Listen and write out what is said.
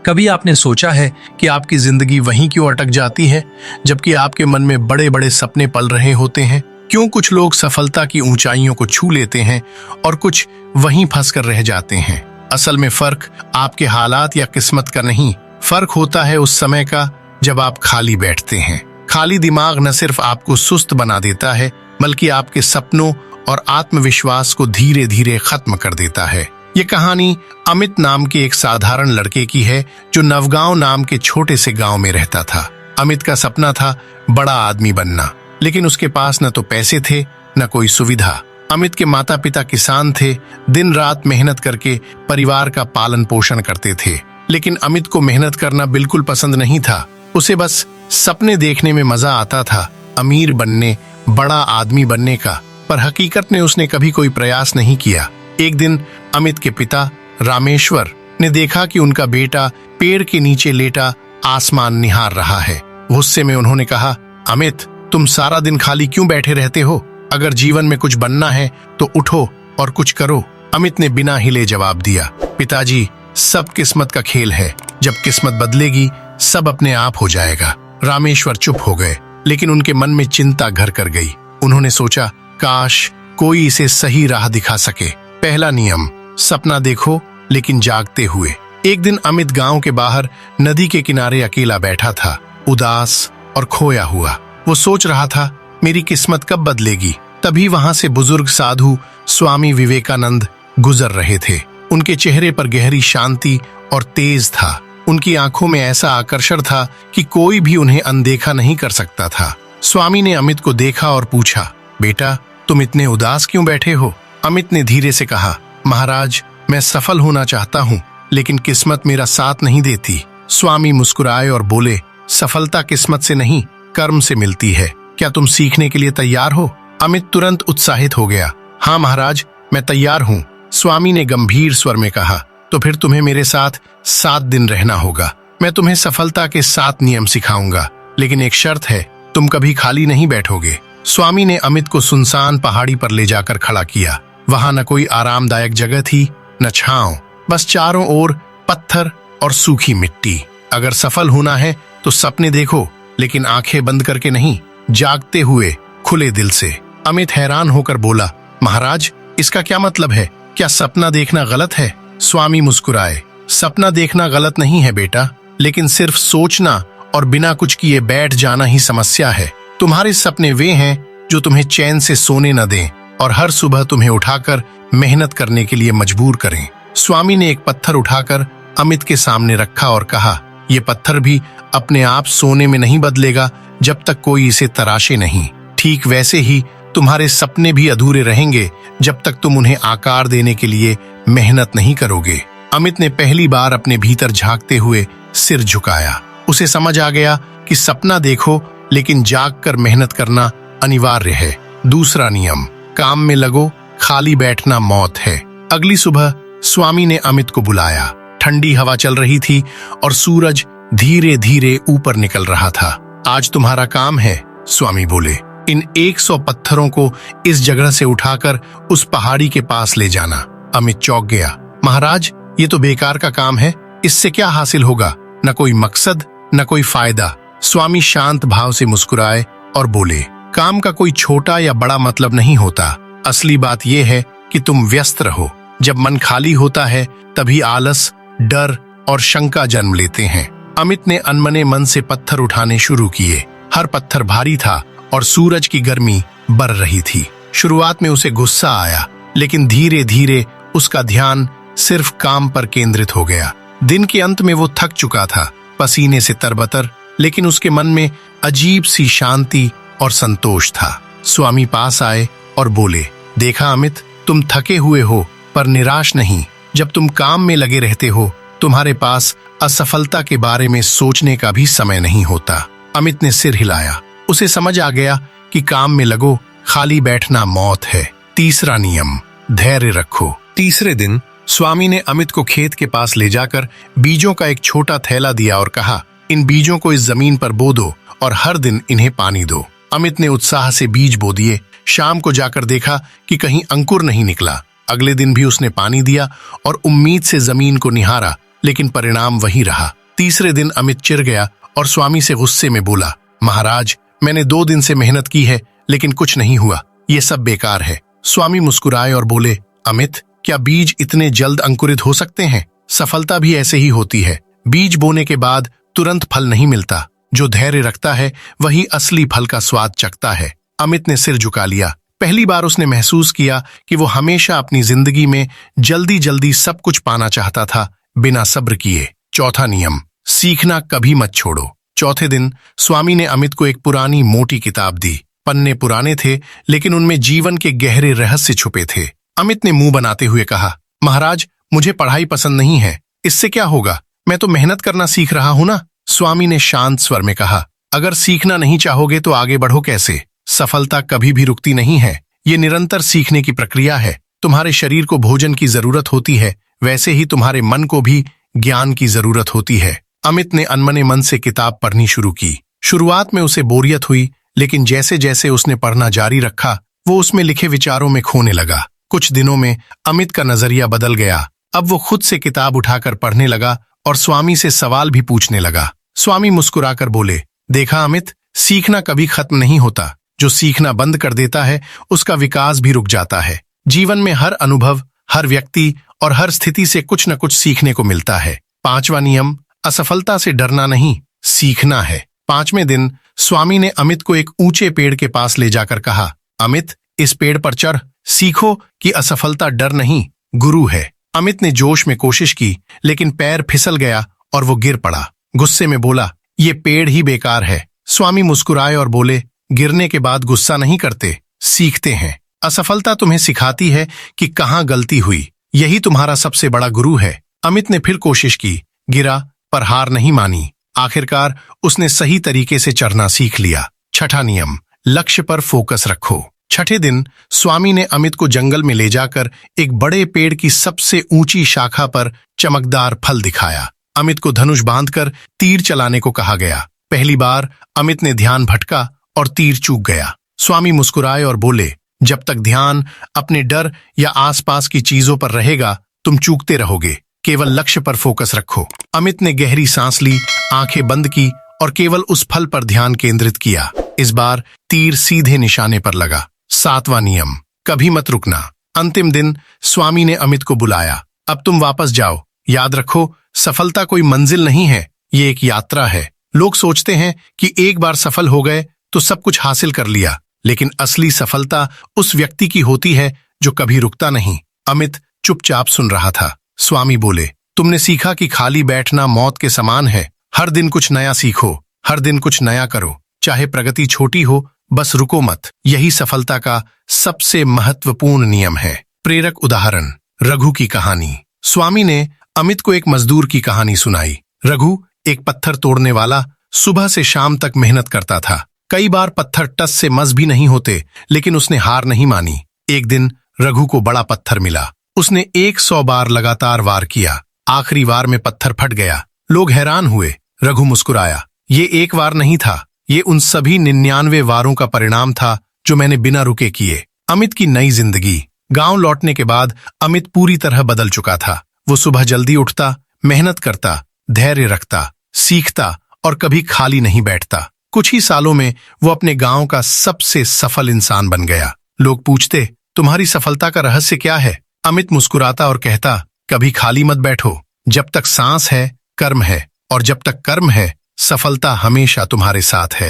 कभी आपने सोचा है कि आपकी जिंदगी वहीं क्यों अटक जाती है जबकि आपके मन में बड़े बड़े सपने पल रहे होते हैं? क्यों कुछ लोग सफलता की ऊंचाइयों को छू लेते हैं और कुछ वहीं फंस कर रह जाते हैं? असल में फर्क आपके हालात या किस्मत का नहीं, फर्क होता है उस समय का जब आप खाली बैठते हैं। खाली दिमाग न सिर्फ आपको सुस्त बना देता है बल्कि आपके सपनों और आत्मविश्वास को धीरे धीरे खत्म कर देता है। ये कहानी अमित नाम के एक साधारण लड़के की है जो नवगांव नाम के छोटे से गांव में रहता था। अमित का सपना था बड़ा आदमी बनना, लेकिन उसके पास न तो पैसे थे न कोई सुविधा। अमित के माता पिता किसान थे, दिन रात मेहनत करके परिवार का पालन पोषण करते थे। लेकिन अमित को मेहनत करना बिल्कुल पसंद नहीं था। उसे बस सपने देखने में मजा आता था, अमीर बनने, बड़ा आदमी बनने का, पर हकीकत में उसने कभी कोई प्रयास नहीं किया। एक दिन अमित के पिता रामेश्वर ने देखा कि उनका बेटा पेड़ के नीचे लेटा आसमान निहार रहा है। गुस्से में उन्होंने कहा, अमित, तुम सारा दिन खाली क्यों बैठे रहते हो? अगर जीवन में कुछ बनना है तो उठो और कुछ करो। अमित ने बिना हिले जवाब दिया, पिताजी, सब किस्मत का खेल है, जब किस्मत बदलेगी सब अपने आप हो जाएगा। रामेश्वर चुप हो गए, लेकिन उनके मन में चिंता घर कर गई। उन्होंने सोचा, काश कोई इसे सही राह दिखा सके। पहला नियम, सपना देखो लेकिन जागते हुए। एक दिन अमित गांव के बाहर नदी के किनारे अकेला बैठा था, उदास और खोया हुआ। वो सोच रहा था, मेरी किस्मत कब बदलेगी? तभी वहां से बुजुर्ग साधु स्वामी विवेकानंद गुजर रहे थे। उनके चेहरे पर गहरी शांति और तेज था। उनकी आंखों में ऐसा आकर्षण था कि कोई भी उन्हें अनदेखा नहीं कर सकता था। स्वामी ने अमित को देखा और पूछा, बेटा, तुम इतने उदास क्यों बैठे हो? अमित ने धीरे से कहा, महाराज, मैं सफल होना चाहता हूँ, लेकिन किस्मत मेरा साथ नहीं देती। स्वामी मुस्कुराए और बोले, सफलता किस्मत से नहीं, कर्म से मिलती है। क्या तुम सीखने के लिए तैयार हो? अमित तुरंत उत्साहित हो गया। हाँ महाराज, मैं तैयार हूँ। स्वामी ने गंभीर स्वर में कहा, तो फिर तुम्हें मेरे साथ 7 दिन रहना होगा। मैं तुम्हें सफलता के 7 नियम सिखाऊंगा, लेकिन एक शर्त है, तुम कभी खाली नहीं बैठोगे। स्वामी ने अमित को सुनसान पहाड़ी पर ले जाकर खड़ा किया। वहां न कोई आरामदायक जगह थी, न छांव, बस चारों ओर पत्थर और सूखी मिट्टी। अगर सफल होना है तो सपने देखो, लेकिन आंखें बंद करके नहीं, जागते हुए, खुले दिल से। अमित हैरान होकर बोला, महाराज, इसका क्या मतलब है? क्या सपना देखना गलत है? स्वामी मुस्कुराए, सपना देखना गलत नहीं है बेटा, लेकिन सिर्फ सोचना और बिना कुछ किए बैठ जाना ही समस्या है। तुम्हारे सपने वे हैं जो तुम्हें चैन से सोने न दें और हर सुबह तुम्हें उठाकर मेहनत करने के लिए मजबूर करें। स्वामी ने एक पत्थर उठाकर अमित के सामने रखा और कहा, यह पत्थर भी अपने आप सोने में नहीं बदलेगा जब तक कोई इसे तराशे नहीं। ठीक वैसे ही तुम्हारे सपने भी अधूरे रहेंगे जब तक तुम उन्हें आकार देने के लिए मेहनत नहीं करोगे। अमित ने पहली बार अपने भीतर झांकते हुए सिर झुकाया। उसे समझ आ गया कि सपना देखो, लेकिन जागकर मेहनत करना अनिवार्य है। दूसरा नियम, काम में लगो, खाली बैठना मौत है। अगली सुबह स्वामी ने अमित को बुलाया। ठंडी हवा चल रही थी और सूरज धीरे धीरे ऊपर निकल रहा था। आज तुम्हारा काम है, स्वामी बोले, इन 100 पत्थरों को इस जगह से उठाकर उस पहाड़ी के पास ले जाना। अमित चौंक गया, महाराज, ये तो बेकार का काम है, इससे क्या हासिल होगा? न कोई मकसद, न कोई फायदा। स्वामी शांत भाव से मुस्कुराए और बोले, काम का कोई छोटा या बड़ा मतलब नहीं होता। असली बात यह है कि तुम व्यस्त रहो। जब मन खाली होता है तभी आलस, डर और शंका जन्म लेते हैं। अमित ने अनमने मन से पत्थर उठाने शुरू किए। हर पत्थर भारी था और सूरज की गर्मी बढ़ रही थी। शुरुआत में उसे गुस्सा आया, लेकिन धीरे धीरे उसका ध्यान सिर्फ काम पर केंद्रित हो गया। दिन के अंत में वो थक चुका था, पसीने से तरबतर, लेकिन उसके मन में अजीब सी शांति और संतोष था। स्वामी पास आए और बोले, देखा अमित, तुम थके हुए हो पर निराश नहीं। जब तुम काम में लगे रहते हो, तुम्हारे पास असफलता के बारे में सोचने का भी समय नहीं होता। अमित ने सिर हिलाया। उसे समझ आ गया कि काम में लगो, खाली बैठना मौत है। तीसरा नियम, धैर्य रखो। तीसरे दिन स्वामी ने अमित को खेत के पास ले जाकर बीजों का एक छोटा थैला दिया और कहा, इन बीजों को इस जमीन पर बो दो और हर दिन इन्हें पानी दो। अमित ने उत्साह से बीज बो दिए। शाम को जाकर देखा कि कहीं अंकुर नहीं निकला। अगले दिन भी उसने पानी दिया और उम्मीद से जमीन को निहारा, लेकिन परिणाम वही रहा। तीसरे दिन अमित चिढ़ गया और स्वामी से गुस्से में बोला, महाराज, मैंने 2 दिन से मेहनत की है लेकिन कुछ नहीं हुआ, ये सब बेकार है। स्वामी मुस्कुराए और बोले, अमित, क्या बीज इतने जल्द अंकुरित हो सकते हैं? सफलता भी ऐसे ही होती है। बीज बोने के बाद तुरंत फल नहीं मिलता। जो धैर्य रखता है वही असली फल का स्वाद चखता है। अमित ने सिर झुका लिया। पहली बार उसने महसूस किया कि वो हमेशा अपनी जिंदगी में जल्दी जल्दी सब कुछ पाना चाहता था, बिना सब्र किए। चौथा नियम, सीखना कभी मत छोड़ो। चौथे दिन स्वामी ने अमित को एक पुरानी मोटी किताब दी। पन्ने पुराने थे लेकिन उनमें जीवन के गहरे रहस्य छुपे थे। अमित ने मुंह बनाते हुए कहा, महाराज, मुझे पढ़ाई पसंद नहीं है। इससे क्या होगा? मैं तो मेहनत करना सीख रहा हूं ना। स्वामी ने शांत स्वर में कहा, अगर सीखना नहीं चाहोगे तो आगे बढ़ो कैसे? सफलता कभी भी रुकती नहीं है। ये निरंतर सीखने की प्रक्रिया है। तुम्हारे शरीर को भोजन की जरूरत होती है, वैसे ही तुम्हारे मन को भी ज्ञान की जरूरत होती है। अमित ने अनमने मन से किताब पढ़नी शुरू की। शुरुआत में उसे बोरियत हुई, लेकिन जैसे जैसे उसने पढ़ना जारी रखा, वो उसमें लिखे विचारों में खोने लगा। कुछ दिनों में अमित का नजरिया बदल गया। अब वो खुद से किताब उठाकर पढ़ने लगा और स्वामी से सवाल भी पूछने लगा। स्वामी मुस्कुराकर बोले, देखा अमित, सीखना कभी खत्म नहीं होता। जो सीखना बंद कर देता है उसका विकास भी रुक जाता है। जीवन में हर अनुभव, हर व्यक्ति और हर स्थिति से कुछ न कुछ सीखने को मिलता है। 5वां नियम, असफलता से डरना नहीं, सीखना है। 5वें दिन स्वामी ने अमित को एक ऊंचे पेड़ के पास ले जाकर कहा, अमित, इस पेड़ पर चढ़, सीखो कि असफलता डर नहीं, गुरु है। अमित ने जोश में कोशिश की, लेकिन पैर फिसल गया और वो गिर पड़ा। गुस्से में बोला, ये पेड़ ही बेकार है। स्वामी मुस्कुराए और बोले, गिरने के बाद गुस्सा नहीं करते, सीखते हैं। असफलता तुम्हें सिखाती है कि कहाँ गलती हुई। यही तुम्हारा सबसे बड़ा गुरु है। अमित ने फिर कोशिश की, गिरा पर हार नहीं मानी। आखिरकार उसने सही तरीके से चढ़ना सीख लिया। 6ठा नियम, लक्ष्य पर फोकस रखो। 6ठे दिन स्वामी ने अमित को जंगल में ले जाकर एक बड़े पेड़ की सबसे ऊंची शाखा पर चमकदार फल दिखाया। अमित को धनुष बांधकर तीर चलाने को कहा गया। पहली बार अमित ने ध्यान भटका और तीर चूक गया। स्वामी मुस्कुराए और बोले, जब तक ध्यान अपने डर या आसपास की चीजों पर रहेगा, तुम चूकते रहोगे। केवल लक्ष्य पर फोकस रखो। अमित ने गहरी सांस ली, आंखें बंद की और केवल उस फल पर ध्यान केंद्रित किया। इस बार तीर सीधे निशाने पर लगा। 7वां नियम, कभी मत रुकना। अंतिम दिन स्वामी ने अमित को बुलाया, अब तुम वापस जाओ। याद रखो, सफलता कोई मंजिल नहीं है, ये एक यात्रा है। लोग सोचते हैं कि एक बार सफल हो गए तो सब कुछ हासिल कर लिया, लेकिन असली सफलता उस व्यक्ति की होती है जो कभी रुकता नहीं। अमित चुपचाप सुन रहा था। स्वामी बोले, तुमने सीखा कि खाली बैठना मौत के समान है। हर दिन कुछ नया सीखो, हर दिन कुछ नया करो, चाहे प्रगति छोटी हो, बस रुको मत। यही सफलता का सबसे महत्वपूर्ण नियम है। प्रेरक उदाहरण, रघु की कहानी। स्वामी ने अमित को एक मजदूर की कहानी सुनाई। रघु एक पत्थर तोड़ने वाला सुबह से शाम तक मेहनत करता था। कई बार पत्थर टस से मस भी नहीं होते, लेकिन उसने हार नहीं मानी। एक दिन रघु को बड़ा पत्थर मिला। उसने 100 बार लगातार वार किया। आखिरी वार में पत्थर फट गया। लोग हैरान हुए। रघु मुस्कुराया, ये एक वार नहीं था, ये उन सभी 99 वारों का परिणाम था जो मैंने बिना रुके किए। अमित की नई जिंदगी। गांव लौटने के बाद अमित पूरी तरह बदल चुका था। वो सुबह जल्दी उठता, मेहनत करता, धैर्य रखता, सीखता और कभी खाली नहीं बैठता। कुछ ही सालों में वो अपने गांव का सबसे सफल इंसान बन गया। लोग पूछते, तुम्हारी सफलता का रहस्य क्या है? अमित मुस्कुराता और कहता, कभी खाली मत बैठो। जब तक सांस है, कर्म है, और जब तक कर्म है, सफलता हमेशा तुम्हारे साथ है।